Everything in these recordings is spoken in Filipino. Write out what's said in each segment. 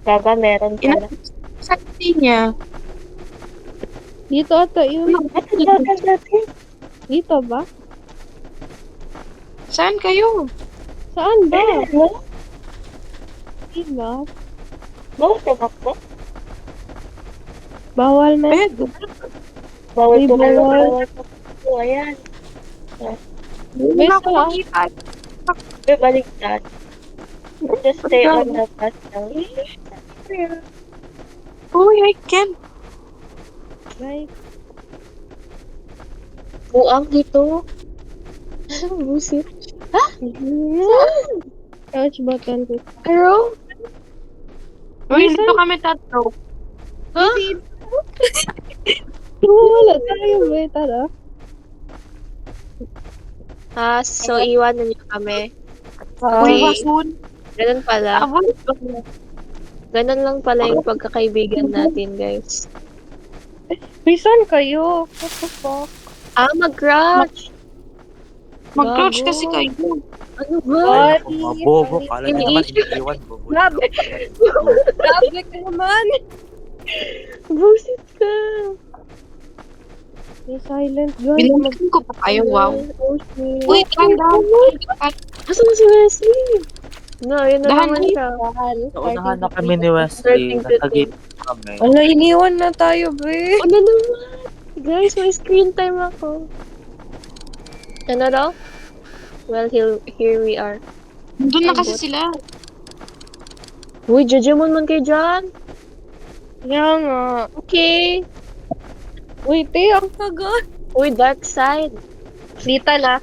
Gaga, meron pala. Sabi niya. Dito ata yun. Ba't ang bagal natin? Dito ba? Saan kayo? Saan ba? Ano? Diba? Bawal tumakbo? Bawal na. Bed. Bawal Ay, tumakbo, bawal. bawal tumakbo. Ayan. Wala ako Basta. makita. Be, baliktad. Just stay on the bus lang. Uy, I can't. Right. Buang dito. Busit. Touch button ko. Pero, Uy, dito kami tatlo. huh? Wala tayo ba? Tara. So iwanan niyo kami. Uy, Okay. basun. Ganun pala. Abon. Ganun lang pala yung pagkakaibigan natin, guys. Uy, saan kayo? What the fuck? Mag-crouch! Mag-crouch Gago. kasi kayo. Ano ba? Sorry. Mabobo, kala niya naman iniiwan. Bobo. Grabe. Grabe ka naman. Busit ka! May silent gun. Binalikan ko pa kayo, wow. Oh, shit. Uy, tanda. Asan na si Wesley? No, yun na Dahan naman na siya. Naunahan na kami ni Wesley. Starting to Nasa gate kami. Ano, iniwan na tayo, be. Ano naman? Guys, may screen time ako. Ano daw? Well, here we are. Doon na kasi sila. Uy, Jejemon man kay John. Kaya nga. Okay. Uy, te, ang kagat. Uy, dark side. Dita na.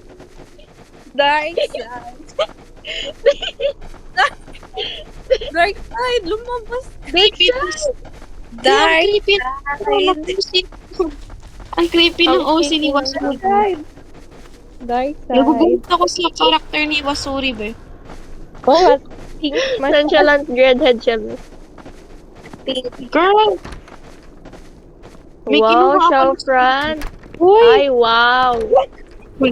Dark side. Dark side, lumabas. Dark side. Dark Side. Ang creepy ng OC ni Wasuri. side. Dark side. Nagugulat ako sa character ni Wasuri, be. What? Pink Nonchalant dreadhead siya. Girl! May Wow, kinuha ako. Shawfran. Uy, Ay, wow. Uy,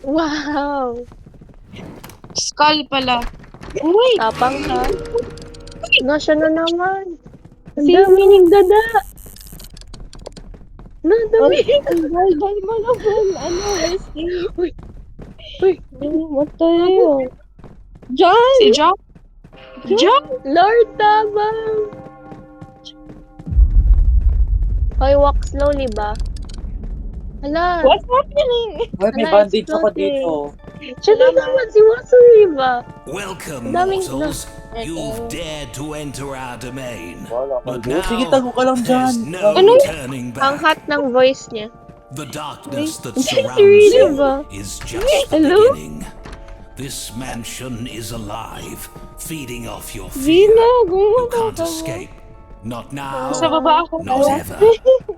Wow. skull pala. Uy! Tapang ka. Nasya na naman. Ang Sino? dami niyang dada. Nadami. ang dal mo naman. Ano, Wesley? Uy. Uy. Matay. John! Si John? John? Lord, tabang. Hoy, walk slowly ba? Hala. What's happening? Ay, may Wala, bandage ako exploding. dito. Siya na naman si Wasuri ba? Welcome, Daming- mortals. You've dared to enter our domain. Wala ka. But now, Sige, tago ka lang dyan. there's no Ano? turning Ang back. hot ng voice niya. The darkness that Si surrounds Rina you ba? is just the Hello? beginning. This mansion is alive, feeding off your fear. Gina, You gumawa can't ka ba? escape. Not now, Sa baba ako. not ever.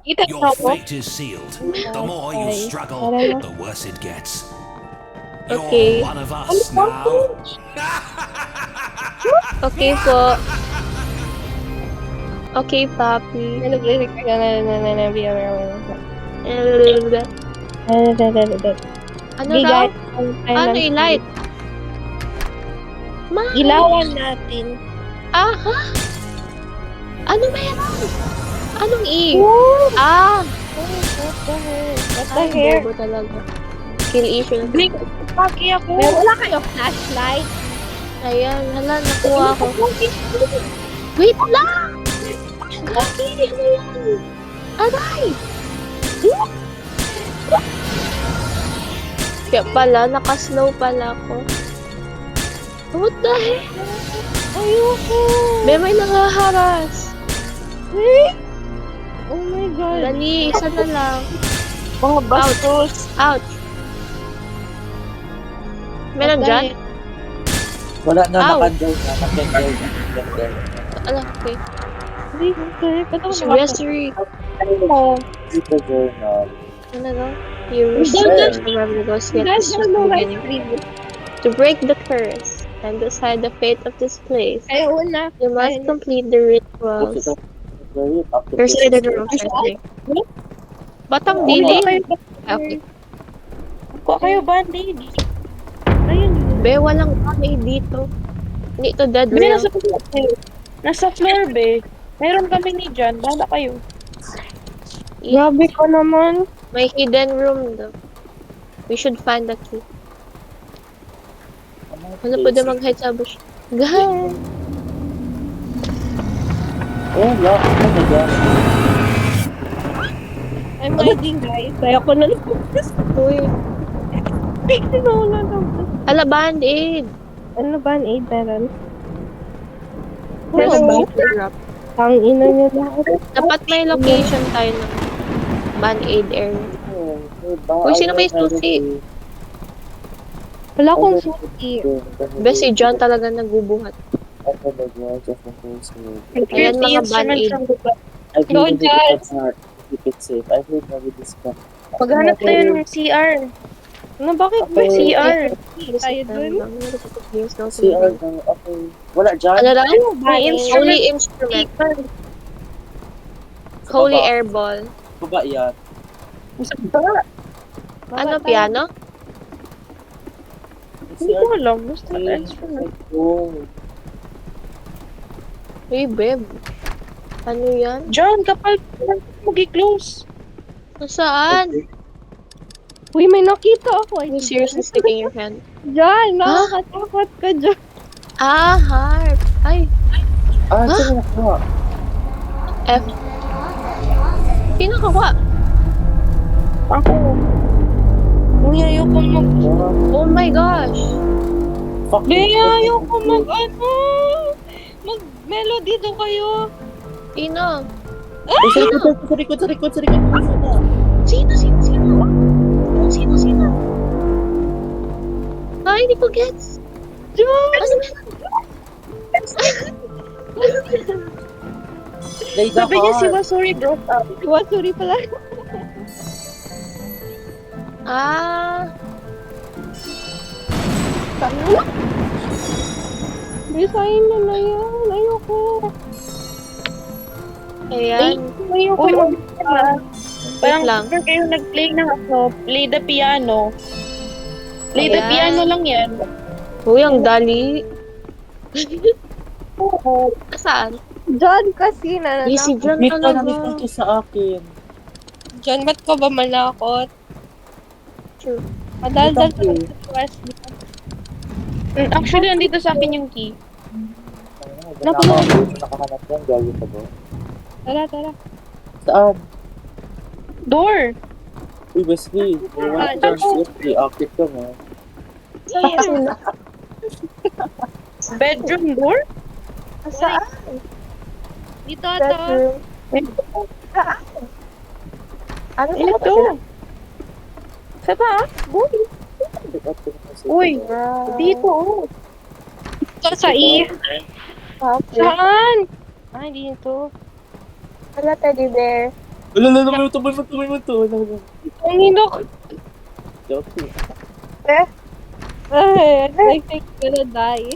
Kita Your ko ako. fate is sealed. The more you struggle, the worse it gets. Okay. You're one of us now. Okay po. Okay, papi. Ano, Wesley? Ano daw? Ano i-light? Ilawan natin. Aha! Ano meron? Anong E? What Ah! the heck? What the Ay, heck? bobo talaga. Kill issue. Blink, paki ako. May wala kayo flashlight? Ayan, hala, nakuha ko. Wait lang! Laki, ano yan? Aray! Kaya pala, nakaslow pala ako. What the heck? Ayoko. May nangaharas. Oh my God. Dali, isa na lang. Mga bastos. Ouch. Meron dyan? Wala na, Ow. nakandaw na. Nakandaw na. Nakandaw na. Ala, okay. Si Ano Wesley. Dito, journal. Ano daw? You Sir. remember those yet Guys, is I just don't know why beginning. To break the curse and decide the fate of this place, Ayaw na. you must complete the rituals. There's the room. Batang dili. Okay. Kuha kayo bandage. Ayun. Be, walang kamay dito. Hindi to dead Hindi real. na sa Nasa floor, be. Meron kami ni John. Bahala kayo. Grabe ka naman. May hidden room though. We should find the key. Ano pwede mag-hide sa bush? Guys! Oh, lock. Oh my God. I'm hiding, guys. Kaya ko na lang. Uy. Wala lang. Ala, band-aid! Ano ba ang aid meron? There's Ano ba? drop. Ang ina niya lahat. Dapat may location tayo ng band-aid area. Uy, sino may susi? Wala akong suki. Best si John talaga nagubuhat. Ayan, mga band-aid. I Go, believe John. it's not keep it safe. I will never discount. Maghanap tayo ng CR. Ano, bakit ba Okay. CR? Tayo dun? CR na, okay. Wala dyan. Ano daw? May Holy instrument. Holy air ball. Baba yan. Ano, piano? Hindi ko alam. Basta instrument. Oh. Hey, babe. Ano yan? John, kapal mag-close. Nasaan? Uy, may nakita ako. Are you seriously sticking your hand? Diyan, nakakatakot ka dyan. Ah, heart. Ay, Ah, sino nakuha? F. Sino kakuha? Ako. Uy, ayoko mag... Oh my gosh. Fuck. Bea, ayoko mag-ano. Mag-melody daw kayo. Sino? Ay, sa likod. Sino? Sino? Ay, hindi ko gets. John! Ano ba? Lay the Sabi niya si heart. Wasuri broke up. Wasuri pala. Ah, Resign na yan. Ayoko. ayan. Ayoko Uy, mag- Parang lang. after kayo nag-play ng play the piano. Play the Ayan. piano lang yan. Uy, ang dali. Saan? John kasi na. Si John Meet ka na talaga. sa akin. John, ba't ka ba malakot? True. Madaldal ka Meet sa Wesley. Actually, nandito sa akin yung key. Nakahanap yan, gawin ka ba? Tara. Saan? Door! Uy, Wesley. Iwan ko dyan, Wesley. Akit ka mo. Bedroom door? Saan? Dito ito. Ano Ito. Sa taas? Uy, dito. Oh. Ito sa E. Saan? Ay, dito. Wala, teddy bear. Wala, may muto. Ang hinok. Joke. Ay, I think I'm gonna die.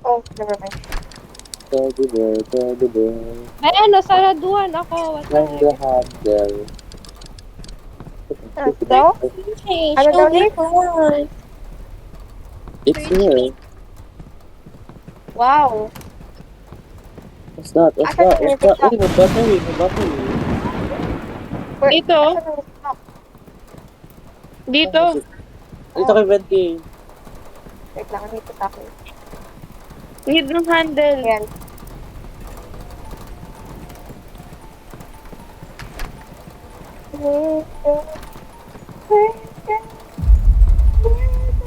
Oh, never mind. Teddy bear. Ay, ano, saraduhan ako. What the Find the heck? handle. Ito? Ano daw dito? It's here. Wow. What's that? Uy, may battery. Dito. Dito. Dito kay Venti. Wait lang, dito sa akin. Need ng handle. Ayan.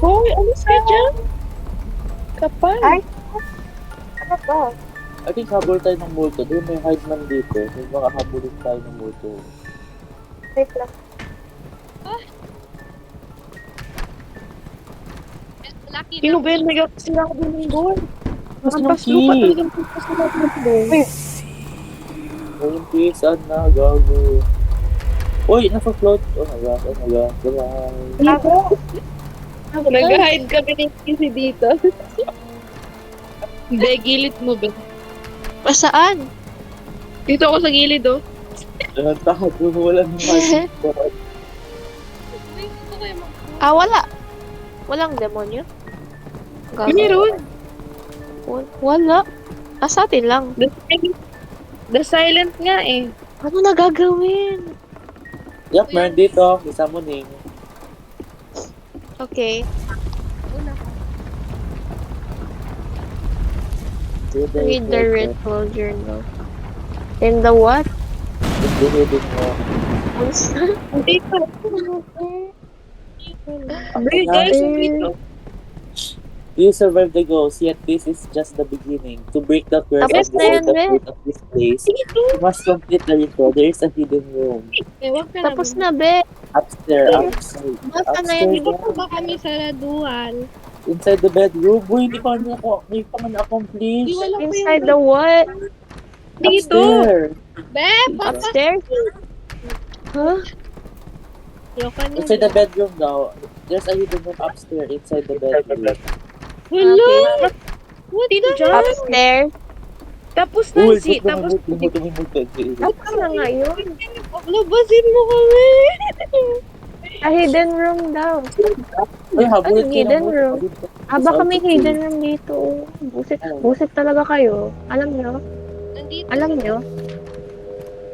Hoy, alis ka dyan. Kapal. Ay. Ano to? I think habol tayo ng multo. Doon may hide man dito. May mga habulin tayo ng multo. Wait lang. Sino ba yun? Sila ako din ng door. Mas Ampas ng lupa key. talagang pupas na natin ng door. Ngayon, pisan na, gago. Uy, naka-float. Oh my God. Ako? Nag-hide kami ng kisi dito. Hindi, gilid mo ba? Saan? Dito ako sa gilid, oh. Tago, wala nang hide. Ah, wala. Walang demonyo? Gago. Meron. Wala. Sa atin lang. The silent nga eh. Ano na gagawin? Yup, meron dito. Isa mo ning. Okay. Read the ritual journal. In the what? Reading mo. Hindi ko. Okay, Guys, you survived the ghost, yet this is just the beginning. To break the curse Tapos of the na yan, old be. fruit of this place, you must complete the ritual. There is a hidden room. Tapos na, be. Upstairs, outside. Basta na yan. Upstairs, Hindi ko ba kami saraduhan? inside the bedroom. Boy, hindi pa nga na-accomplish. Di wala ko yung Inside the what? dito. Upstairs. Be, papa. Upstairs? Huh? Ayoko na. Inside the bedroom daw. There's a hidden room upstairs, inside the bedroom. Hello? What the hell? Upstairs? Tapos Uy, Nancy, tapos Ano na nga yun? labasin mo kami. A hidden room daw. Ay, habulin Ano, hidden mo. room? Baka may hidden room dito. Busit talaga kayo. Alam nyo? Nandito. Alam nyo?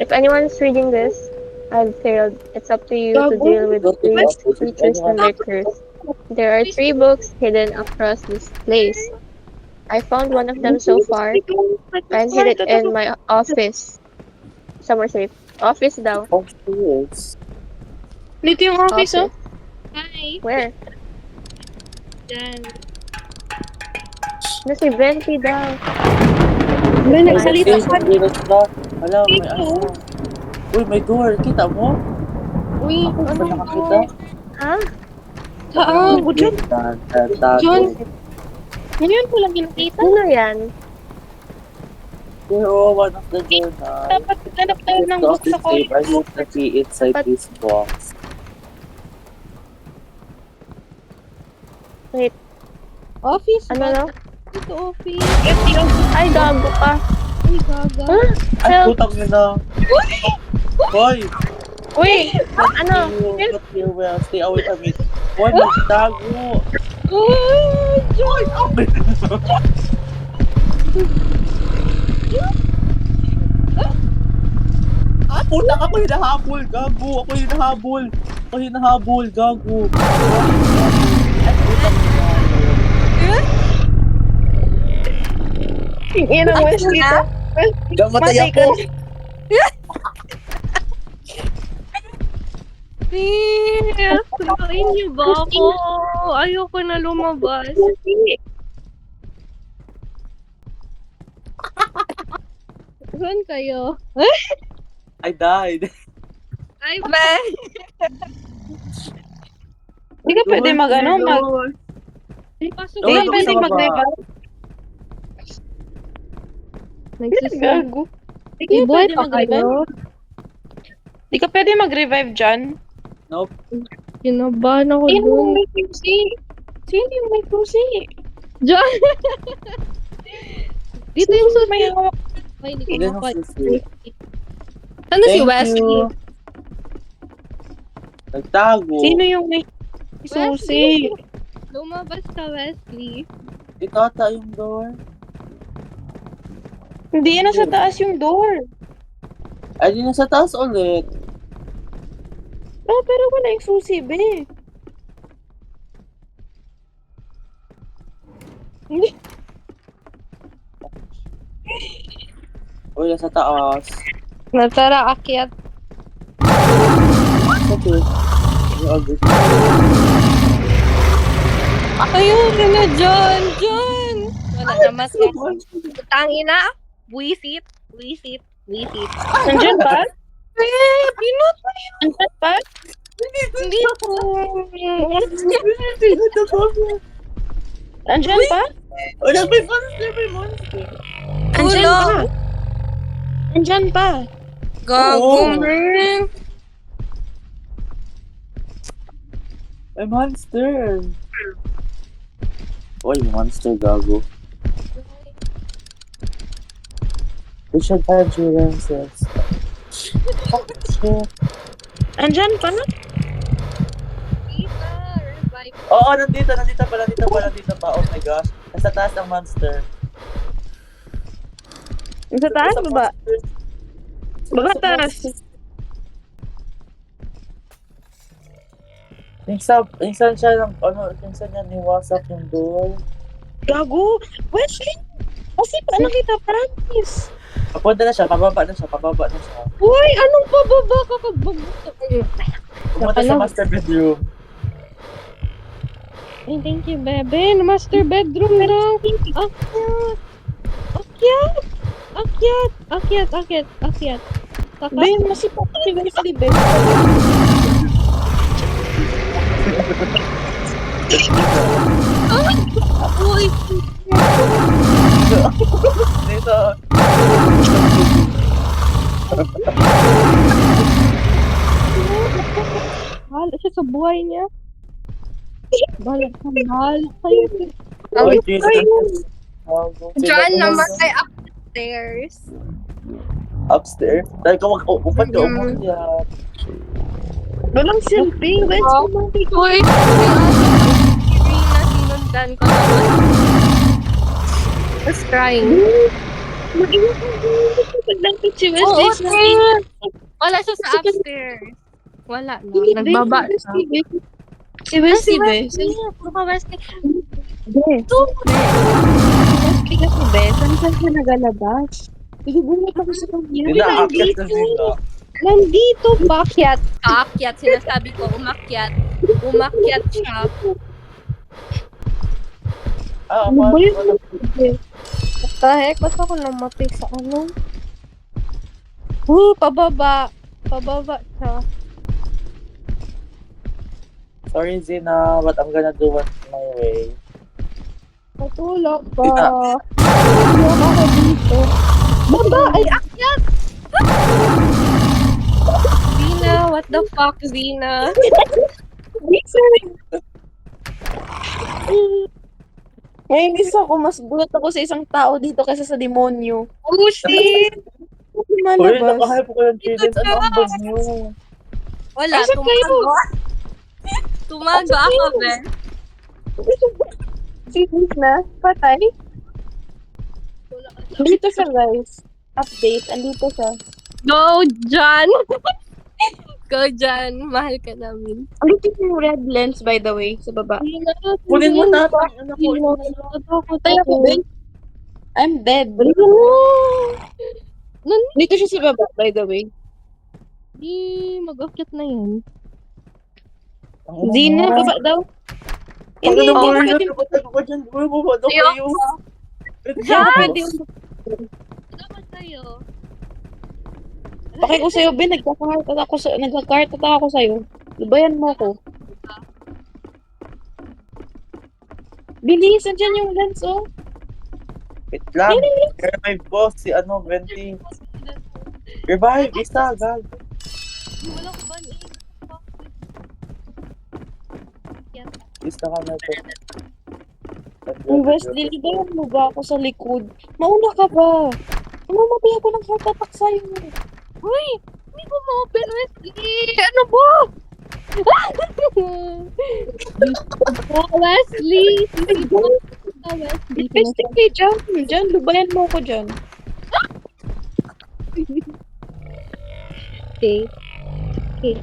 If anyone's reading this, I've failed. It's up to you to deal with these creatures and their curse. There are 3 books hidden across this place. I found one of them so far and hid it in my office. Somewhere safe. Office daw. Upstairs. Dito yung office, oh. Office. Hi. Where? Diyan. No, si Venti daw. May nagsalita ka. Wala, may ano. Uy, may door. Kita mo? Uy, Ano ba nakakita? Ha? saan? Diyan. John. Yan yun ko lang ginakita. Sino yan? Pero one of the journal. Dapat hanap tayo ng book sa I need to see inside But- this box. Wait, Office. ano no? Dito office. Empty office. Ay, gago ka. Ay, gaga. Huh? Ay, Help! putang nila. Hoy! Uy! Ano? Not here well. Stay away from it. Hoy, magtago! Oh, John. Puta, ako yung nahabol, gago! Ako yung nahabol! Ako yung nahabol, gago! Tingin ang Wesley to. Gamatay ako! Tumain niyo ba ako? Ayoko na lumabas. Saan kayo? I died. Ay, ba? Hindi ka pwede mag-ano, Hindi ka pwede mag-revive. Gago. Hindi ka pwede mag-revive. Hindi ka pwede mag-revive dyan. Nope. Kinabahan ako Ayun dun. yung may pusi. Sino yung may pusi? John! Dito yung susi. May hawak. Ay, hindi Hindi ko na makain. susi. Ano si Thank Wesley? you. Nagtago. Sino yung may susi? Lumabas ka, Wesley. Ito ata yung door. Hindi, nasa taas yung door. Ay, di nasa taas ulit. Oh, pero wala yung susi, be. Hindi. Uy, nasa taas. Natara, akyat. Okay. Yung agad. Ayun na, John! John! Wala naman ka. Tangina. Buisit. Buisit. Buisit. Nandiyan ba? Eh, pinot mo yun. Nandiyan ba? Hindi po. Nandiyan ba? Wala, may monster, may monster. Nandiyan ba? Nandiyan ba? Gago, man. May monster. Uy, monster, gago. We should find insurances. Oh, shit. Andyan pa na? Oo, nandito pa. Oh my gosh. Nasa taas ang monster. Sa taas, baba. Baba, taas. Minsan siya lang, minsan niya niwasak yung door. Gago. Wesley. Kasi paano kita practice? Papunta na siya, pababa na siya. Uy, anong pababa ka pagbabuto? Pumunta sa master bedroom. Ay, thank you, bebe. Master bedroom daw. Akyat. Ben, masipag ka ni Wesley, Ben. Uy, Dito. bahala siya sa buhay niya. Bahala kayo. Oy, Jesus. John, namatay upstairs. Upstairs? Dahil ka upat ka umakyat. Walang silbi. Wesley, Uy, Irina, sinundan ko naman. Was crying. mag-iwan ka din. Pagdampit si Oo, Wesley. wala siya sa upstairs. Wala na. Nagbaba siya. Si Wesley, be. Puro ka Wesley. Wesley kasi, be. Saan siya nagalabas? Ibubunot ako sa kanya. Dinaakyat na sila. Nandito, Umakyat. Kaakyat. Sinasabi ko, umakyat. Umakyat siya. Ano ba yun? What the heck? Ba't ako namatay sa ano? Pababa. Pababa siya. Sorry, Zina, but I'm gonna do it my way. Matulog ka. Matulog ako dito. Baba! Ay, akyat! Zina, what the fuck, Zina? Ngayon isa ako, mas bulat ako sa isang tao dito kaysa sa demonyo. Oh, shit! Uy, Malabas. nakahype ko ng children. Ano ang bag niyo? Wala, Asan kayo? Tumago ako, Ben. Series na? Patay? Dito siya, guys. Update. Andito siya. Go, John! Go, John. Mahal ka namin. Andito yung red lens, by the way, sa baba. Kunin mo na. Patay ako, Ben. I'm dead. Dito siya sa baba, by the way. Di, mag-akyat na yan. Zina, baba daw. Ano Hindi, na ba hindi yun? pwede. Ano ba dyan? Uy, bumado kayo. Pwede. Dapat kayo. Pakay ko sa'yo, Ben. Nagkakart ako sa'yo. Lubayan mo ko. Bilis, andyan yung lens, oh. Wait lang. Revive ko si Venti. Revive, isa, gag. Wala ko ba ni? Isa ka na to. Ay, Wesley, lubayan mo ba ako sa likod? Mauna ka ba? Mamatay ako ng heart attack sa'yo. Uy! Hindi ko ma-open, Wesley! Ano ba? Wesley! Hindi ko Wesley. Wesley, kay Jan. Jan, lubayan mo ko dyan. Okay. Okay.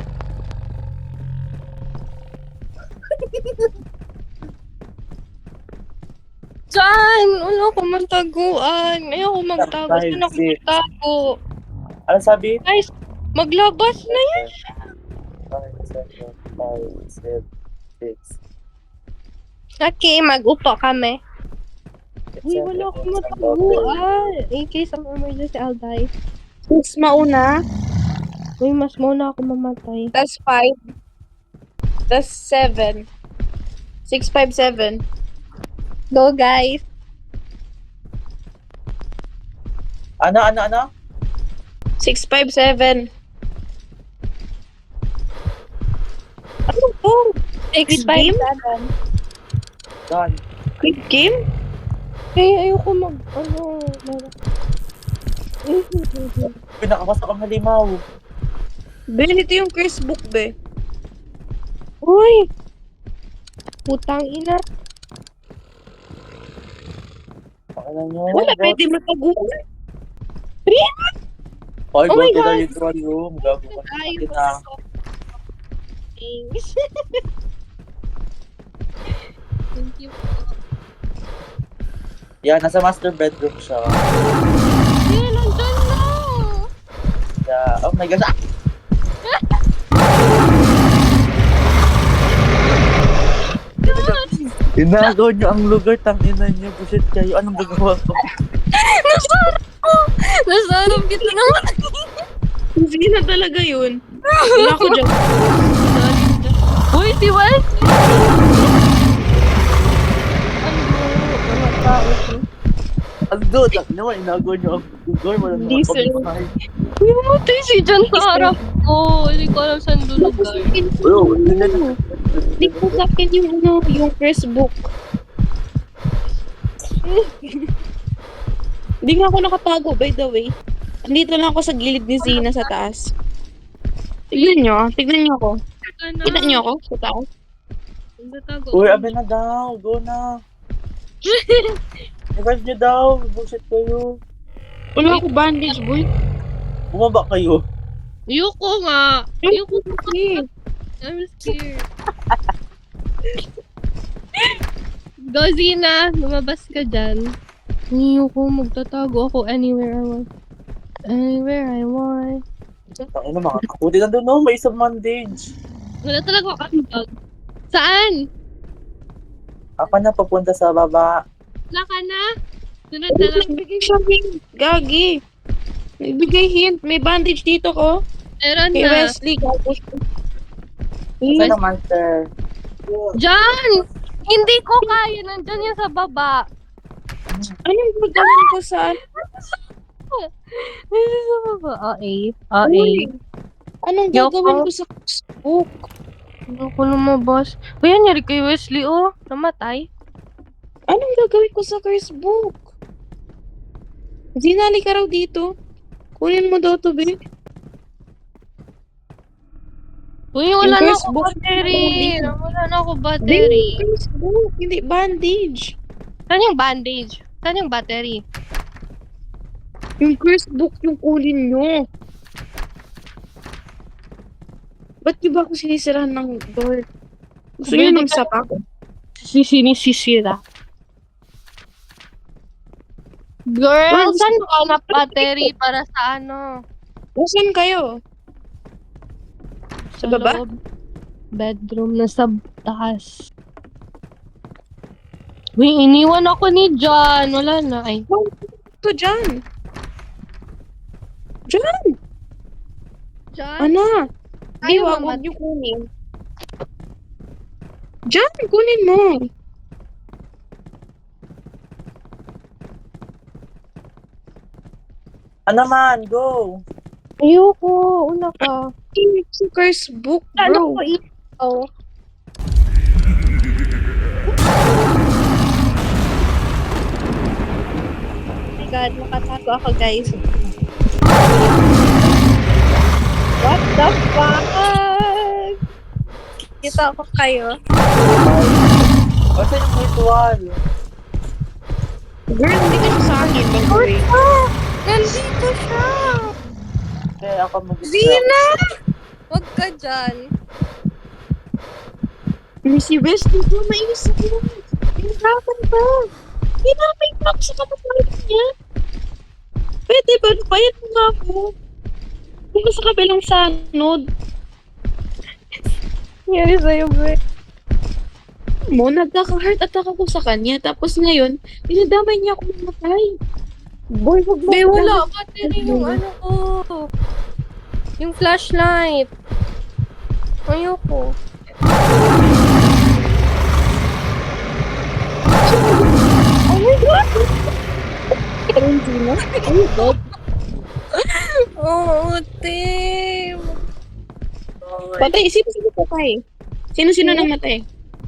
John! Wala ko magtaguan. Ayoko magtago. Saan ako magtago? Ano sabi? Guys, maglabas na yan. 5, 7, 5, 6. Okay, mag-upo kami. Uy, 7, wala akong 8, mataguan. In case of emergency, I'll die. 6 mauna. Uy, mas mauna ako mamatay. Tas 5. Tas 7. 6, 5, 7. Go, guys. Ano? 6, 5, 7. Ano to? 6, 5, game? 7. Done. Quick game? Ayoko mag... Pinakabasa kang halimaw. Ben, ito yung Chris book, be. Uy! Putang ina. Pakala nyo. Wala, pwede mataguan. Hoy, Oh go my to the God. ritual room. Gago ka Ay, natin na. Thanks. Thank you. Yan, nasa master bedroom siya. Yan, nandyan na. Yeah. Oh my gosh. Ah! Inagaw niyo ang lugar, tangina niyo. Buset kayo. Anong gagawa ko? Nasarap kita naman. Sige na talaga yun. Wala ko dyan. Uy, si Wesley. Ano tao to? Ando, tangina mo. Inagaw niyo ang lugar. Wala naman Listen. pagmamahal. Pumatay si John sa harap ko. Hindi ko alam saan lulugar. Bro, Hindi ko sa akin yung yung first book. Hindi nga ako nakatago, by the way. Andito lang ako sa gilid ni Zina sa taas. Tignan nyo ako. Kita nyo ako sa taas. Nagtatago. Uy, abe na daw. Go na. Revive niyo daw. Buset kayo. Wala ako bandage, boy. Bumaba kayo. Ayoko nga. Ayoko nga. Okay. I'm scared. Go, Zina. Lumabas ka dyan. Ayoko. Magtatago ako anywhere I want. Anywhere I want. Tangina mga kakuti na doon, no? May isang bandage. Wala talaga ako bag. Saan? Ako na papunta sa baba. Wala ka na? Sunod na lang. Nagbigay siya hint. Gagi. Nagbigay hint. May bandage dito ko. Meron Kay na. Wesley. Gago siya. Isa naman, sir. John! Hindi ko kaya. Nandyan yan sa baba. Anong gagawin ko sa... Nandyan sa baba. Uy, anong Yoko. gagawin ko sa book? Ano ko lumabas? Uy, yan nangyari kay Wesley, oh. Namatay. Anong gagawin ko sa curse book? Zinali ka raw dito. Kunin mo daw to, be. Uy, wala Yung na first ako book. battery. Wala na ako Hindi, battery. curse book. Hindi, bandage. Saan yung bandage? Saan yung battery? Yung curse book yung kunin nyo. Ba't di ba ako sinisirahan ng door? Gusto nyo ng sapak? Sinisisira. Girl, Wow, saan ka na battery para sa ano? Nasaan kayo? Sa baba? loob. Bedroom na sa taas. Uy, iniwan ako ni John. Wala na. Ay, Ito, John. John! John? Ano? Di, Ayaw wag mamatay. niyo kunin. John, kunin mo. Ano man, go! Ayoko. Una ka. It's a curse book, Ano bro. ko ito? Oh my God, nakatago ako, guys. What the fuck? Kita ko kayo. Basta yung ritual. Girl, hindi ka siya sa akin, by the way. Nandito siya! Okay, ako mag-isip. Zina! Huwag ka dyan. May si Wesley ko, mainis ako. Pinahirapan pa. Pinapay pa ako sa kapatid niya. Pwede ba? Bayad mo nga ako. Kung sa kabilang sanod. Nangyari sa'yo, bro. Mo, nagkaka-heart attack ako sa kanya. Tapos ngayon, dinadamay niya ako mamatay. Boy, wag mo. Be, wala. Battery yung ano ko. Yung flashlight. Ayoko. Oh my God! Karoon sila. Oh my God. Oo, Tim. Patay, sino patay? Sino namatay?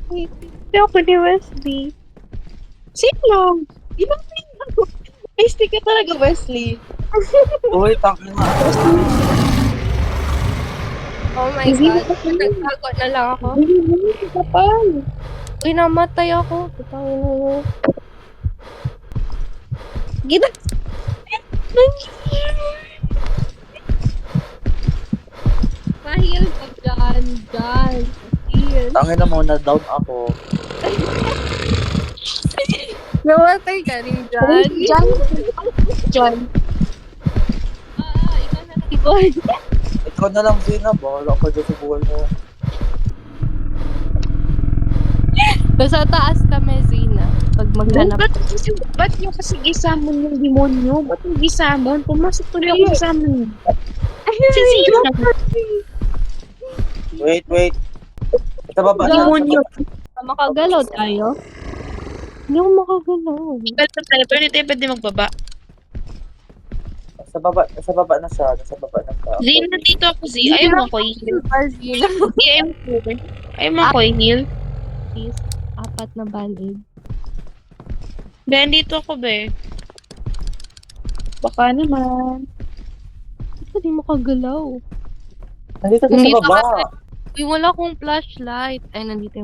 Hindi ako ni Wesley. Sino lang? Di ba may stick ka talaga, Wesley? Uy, tangin na. Oh my Hindi God. na ako. Nagtago na lang ako. Hindi kapal. Uy, namatay ako. Putangin na yun. Gina. Nandiyan. Tangin na muna, down ako. Namatay ka rin dyan. John. Ikaw na lang, Ikoy. Ikaw na lang, Zina. Bahala ka dyan sa buhay mo. Nasa taas kami, Zina. Pag maghanap. Ba't nyo kasi isamon yung demonyo? Ba't nyo isamon? Pumasok tuloy ako sa samon. Si Zina. Wait. Sa baba na. Demonyo. Makagalaw tayo? Hindi ako makagalaw. Pero tayo, pero hindi tayo pwede magbaba. Sa baba na siya. Nasa baba na siya. Zina, dito ako, Z. Ayaw mo ako i-heal. Zina. Ayaw mo ako i-heal. Please. 4 na band-aid. Ben, dito ako, be. Baka naman. Ba't di makagalaw? Nandito siya sa Nandito baba. Uy, wala akong flashlight. Ay, nandito yung